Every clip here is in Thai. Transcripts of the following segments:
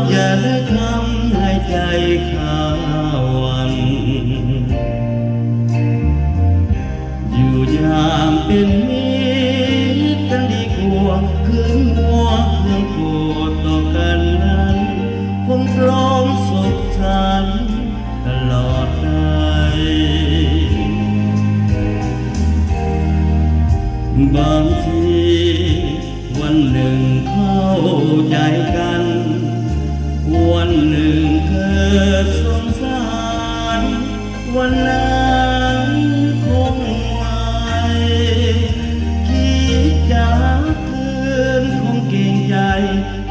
อย่าได้ทำให้ใจข้าวันอยู่ยามเป็นมิตรกันดีกว่าคืนหัวเรื่องโกรธต่อกันนั้นคงพร้อมสุขสันต์ตลอดไปบางทีวันหนึ่งเข้าใจกันวันหนึ่งเกิดสงสารวันนั้นคงไม่คิดจะคืนคงเกรงใจ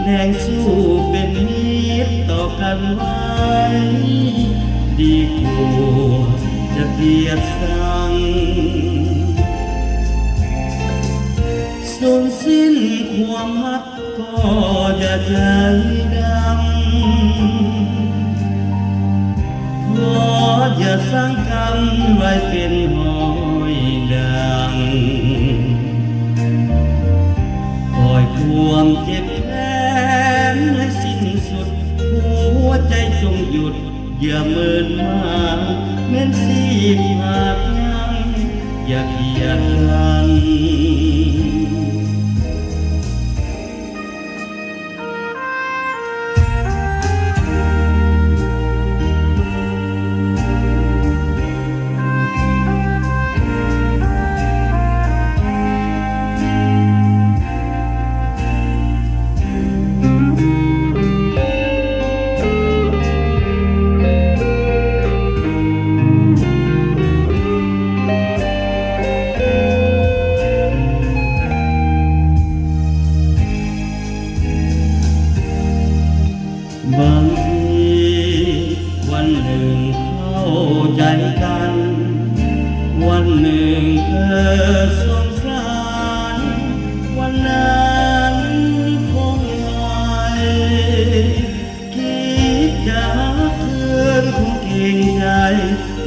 แรงสู้เป็นมิตรต่อกันไว้ดีกว่าจะเกลียดชังสูญสิ้นความรักก็จะใจดำขออย่าสร้างกรรมไว้เป็นหอยดังปล่อยความเจ็บแค้นให้สิ้นสุดหัวใจจงหยุดอย่าเมินมาเหมือนสีหากยังอย่าเกลียดกันบางทีวันหนึ่งเข้าใจกันวันหนึ่งเกิดสงสารวันนั้นคงไม่คิดจะคืนคงเกรงใจ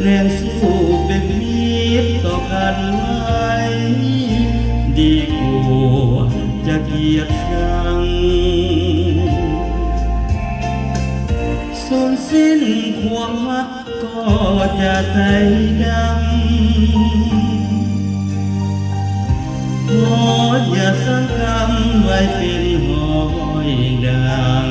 แรงสู้เป็นมิตรต่อกันไว้ดีกว่าจะเกลียดชังสูญสิ้นความรักก็จะใจดำขออย่าสร้างกรรมไว้เป็นหอยดัง